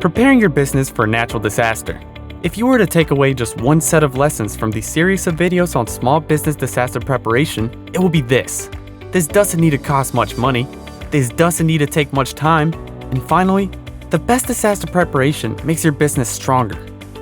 Preparing your business for a natural disaster. If you were to take away just one set of lessons from these series of videos on small business disaster preparation, it will be this. This doesn't need to cost much money. This doesn't need to take much time. And finally, the best disaster preparation makes your business stronger,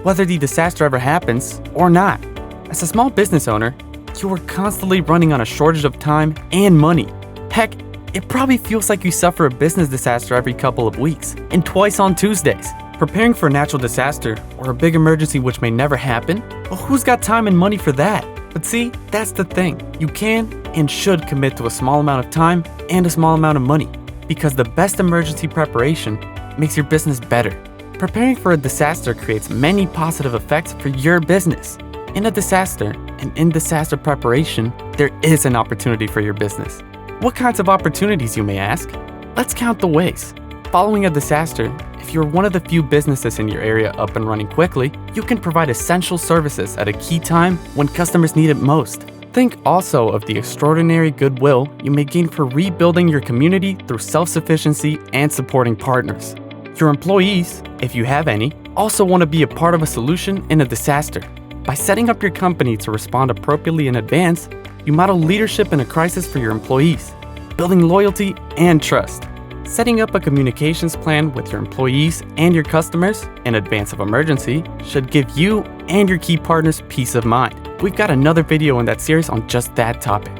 whether the disaster ever happens or not. As a small business owner, you are constantly running on a shortage of time and money. Heck, it probably feels like you suffer a business disaster every couple of weeks, and twice on Tuesdays. Preparing for a natural disaster or a big emergency which may never happen? Well, who's got time and money for that? But see, that's the thing. You can and should commit to a small amount of time and a small amount of money, because the best emergency preparation makes your business better. Preparing for a disaster creates many positive effects for your business. In a disaster and in disaster preparation, there is an opportunity for your business. What kinds of opportunities, you may ask? Let's count the ways. Following a disaster, if you're one of the few businesses in your area up and running quickly, you can provide essential services at a key time when customers need it most. Think also of the extraordinary goodwill you may gain for rebuilding your community through self-sufficiency and supporting partners. Your employees, if you have any, also want to be a part of a solution in a disaster. By setting up your company to respond appropriately in advance, you model leadership in a crisis for your employees, building loyalty and trust. Setting up a communications plan with your employees and your customers in advance of emergency should give you and your key partners peace of mind. We've got another video in that series on just that topic.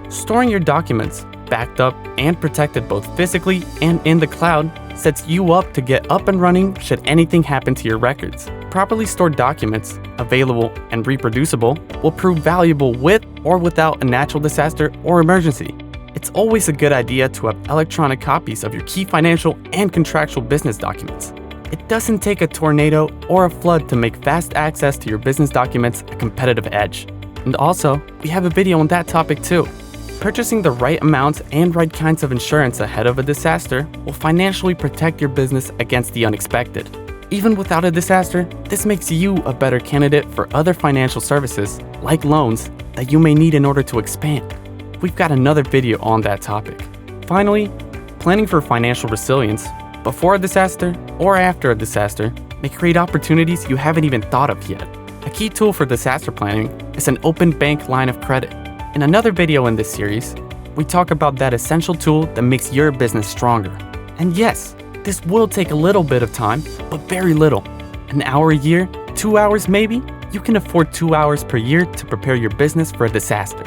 Storing your documents, backed up and protected both physically and in the cloud, sets you up to get up and running should anything happen to your records. Properly stored documents, available and reproducible, will prove valuable with or without a natural disaster or emergency. It's always a good idea to have electronic copies of your key financial and contractual business documents. It doesn't take a tornado or a flood to make fast access to your business documents a competitive edge. And also, we have a video on that topic too. Purchasing the right amounts and right kinds of insurance ahead of a disaster will financially protect your business against the unexpected. Even without a disaster, this makes you a better candidate for other financial services, like loans, that you may need in order to expand. We've got another video on that topic. Finally, planning for financial resilience before a disaster or after a disaster may create opportunities you haven't even thought of yet. A key tool for disaster planning is an open bank line of credit. In another video in this series, we talk about that essential tool that makes your business stronger. And yes, this will take a little bit of time, but very little. An hour a year, 2 hours maybe? You can afford 2 hours per year to prepare your business for a disaster.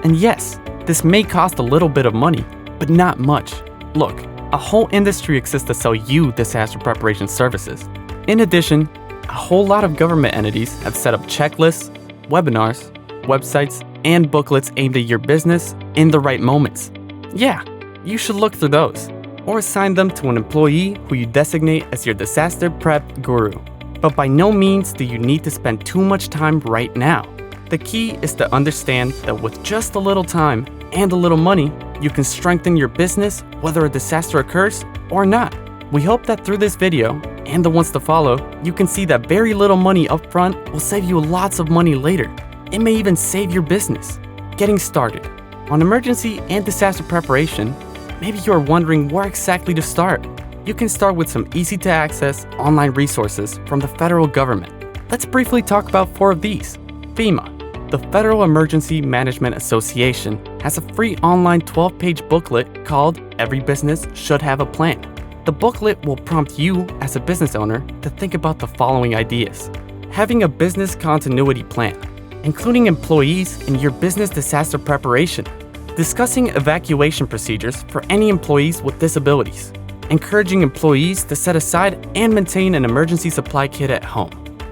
And yes, this may cost a little bit of money, but not much. Look, a whole industry exists to sell you disaster preparation services. In addition, a whole lot of government entities have set up checklists, webinars, websites, and booklets aimed at your business in the right moments. Yeah, you should look through those, or assign them to an employee who you designate as your disaster prep guru. But by no means do you need to spend too much time right now. The key is to understand that with just a little time and a little money, you can strengthen your business whether a disaster occurs or not. We hope that through this video, and the ones to follow, you can see that very little money up front will save you lots of money later. It may even save your business. Getting started. On emergency and disaster preparation, maybe you're wondering where exactly to start. You can start with some easy-to-access online resources from the federal government. Let's briefly talk about 4 of these. FEMA, the Federal Emergency Management Association, has a free online 12-page booklet called Every Business Should Have a Plan. The booklet will prompt you as a business owner to think about the following ideas. Having a business continuity plan, including employees in your business disaster preparation. Discussing evacuation procedures for any employees with disabilities. Encouraging employees to set aside and maintain an emergency supply kit at home.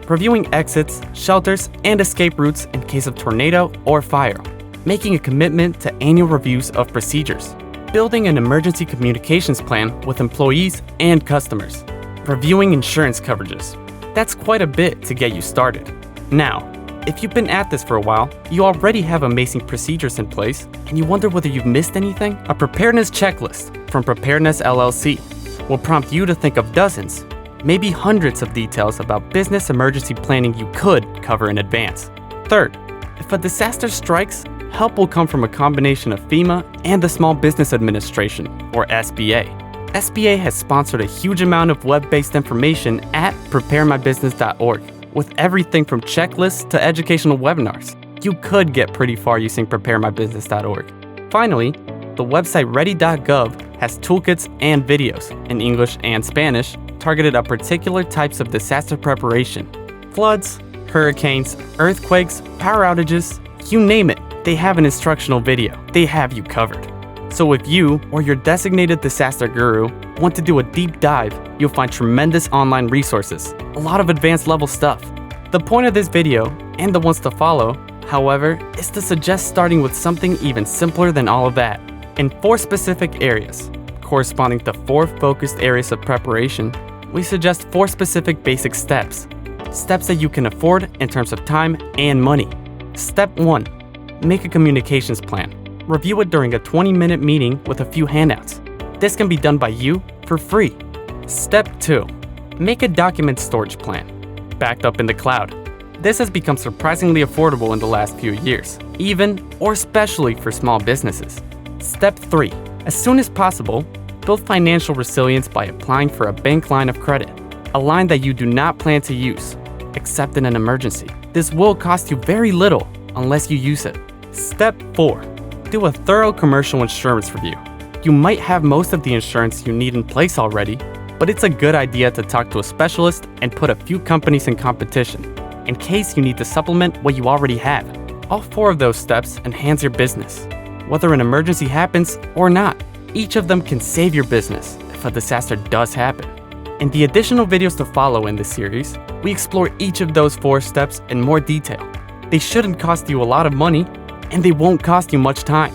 Reviewing exits, shelters, and escape routes in case of tornado or fire. Making a commitment to annual reviews of procedures. Building an emergency communications plan with employees and customers. Reviewing insurance coverages. That's quite a bit to get you started. Now, if you've been at this for a while, you already have amazing procedures in place, and you wonder whether you've missed anything? A preparedness checklist from Preparedness LLC will prompt you to think of dozens, maybe hundreds of details about business emergency planning you could cover in advance. Third, if a disaster strikes, help will come from a combination of FEMA and the Small Business Administration, or SBA. SBA has sponsored a huge amount of web-based information at preparemybusiness.org, with everything from checklists to educational webinars. You could get pretty far using preparemybusiness.org. Finally, the website ready.gov has toolkits and videos in English and Spanish targeted at particular types of disaster preparation. Floods, hurricanes, earthquakes, power outages, you name it, they have an instructional video. They have you covered. So if you or your designated disaster guru want to do a deep dive, you'll find tremendous online resources, a lot of advanced level stuff. The point of this video, and the ones to follow, however, is to suggest starting with something even simpler than all of that, in 4 specific areas. Corresponding to 4 focused areas of preparation, we suggest 4 specific basic steps. Steps that you can afford in terms of time and money. Step 1. Make a communications plan. Review it during a 20-minute meeting with a few handouts. This can be done by you for free. Step 2. Make a document storage plan, backed up in the cloud. This has become surprisingly affordable in the last few years, even or especially for small businesses. Step 3. As soon as possible, build financial resilience by applying for a bank line of credit, a line that you do not plan to use, except in an emergency. This will cost you very little unless you use it. Step 4. Do a thorough commercial insurance review. You might have most of the insurance you need in place already, but it's a good idea to talk to a specialist and put a few companies in competition, in case you need to supplement what you already have. All 4 of those steps enhance your business, whether an emergency happens or not. Each of them can save your business if a disaster does happen. In the additional videos to follow in this series, we explore each of those 4 steps in more detail. They shouldn't cost you a lot of money, and they won't cost you much time.